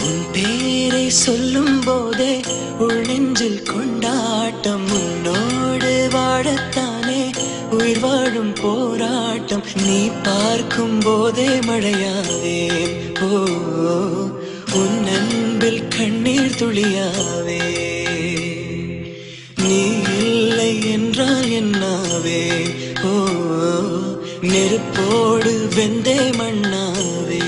உன் பேரை சொல்லும் போதே உள் நெஞ்சில் கொண்டாட்டம். உன்னோடு வாழத்தானே உயிர் வாழும் போராட்டம். நீ பார்க்கும் போதே மழையாவேன். ஓ உன் அன்பில் கண்ணீர் துளியாவே. நீ இல்லை என்றால் என்னாவே? ஓ நெருப்போடு வெந்தே மண்ணாவே.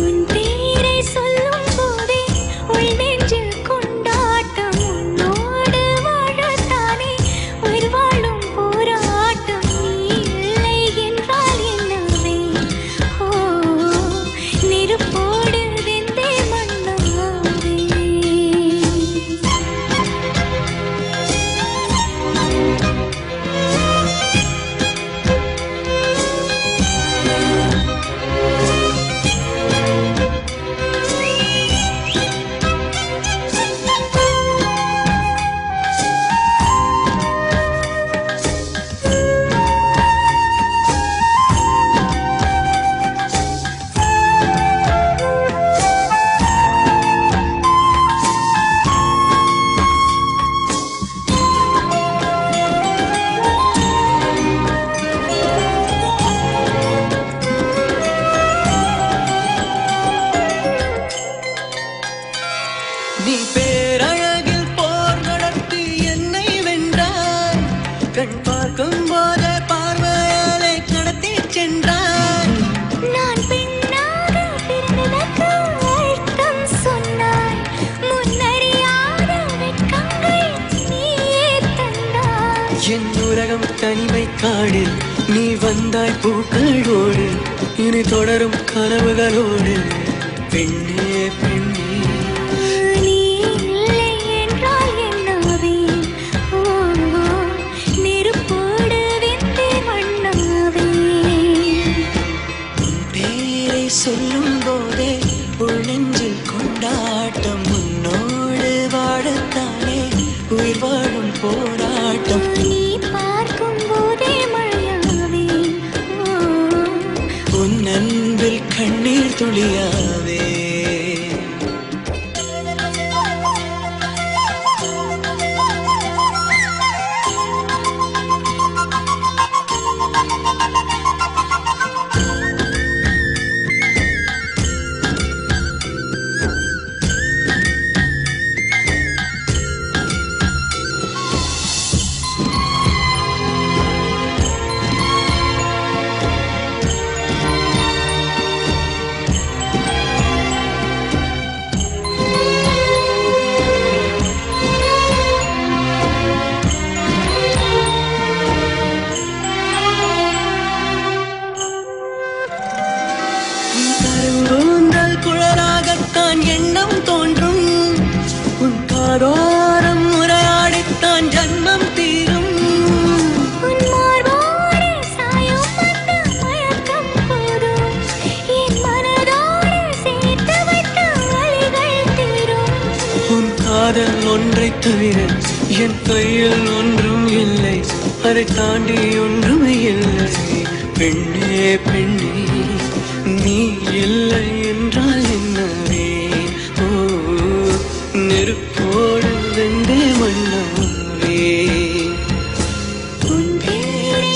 உன் பேரை சொல்லும் போதே உள் நெஞ்சில் கொண்டாட்டம். உன்னோடு வாழத்தானே உயிர் வாழும் போராட்டம். நீ இல்லை என்றால் என்னவே? ஓ நெருப்போடு வெந்தே மண்ணாவே. நீ பேரழகில் போர் நடத்தி என்னை வென்றாய். கண் பார்க்கும் போதே பார்வையாலே கடத்தி சென்றாய். நான் பெண்ணாக பிறந்ததற்கு அர்த்தம் சொன்னாய். முன்னறியாத வெட்கங்கள் நீயே தந்தாய். என் உலகம் தனிமை காடு. நீ வந்தாய் பூக்களோடு. இனி தொடரும் கனவுகளோடு. பெண்ணே பெண்ணே நீ இல்லை என்றால் என்னவே? ஓ நெருப்போடு வெந்தே மண்ணாவே. உன் பேரை சொல்லும் போதே உள் நெஞ்சில் கொண்டாட்டம். உன்னோடு வாழத்தானே உயிர் வாழும் போராட்டம். நீ பார்க்கும் போதே மழையாவே. ஓ உன் அன்பில் கண்ணீர் துளியாவே. கருங்கூந்தல் குழலாகத்தான் எண்ணம் தோன்றும். உன் காதோரம் உரையாடித்தான் ஜன்மம் தீரும். உன் மார்போடு சாயும் அந்த மயக்கம் போதும். என் மனதோடு சேர்த்து வைத்த வலிகள் தீரும். உன் காதல் ஒன்றை தவிர என் கையில் ஒன்றும் இல்லை. அதை தாண்டி ஒன்றும் இல்லை. பெண்ணே பெண்ணே நீ இல்லை என்றால் என்னவே? ஓ நெருப்போடு வெந்தே மண்ணாவே. உன் பேரை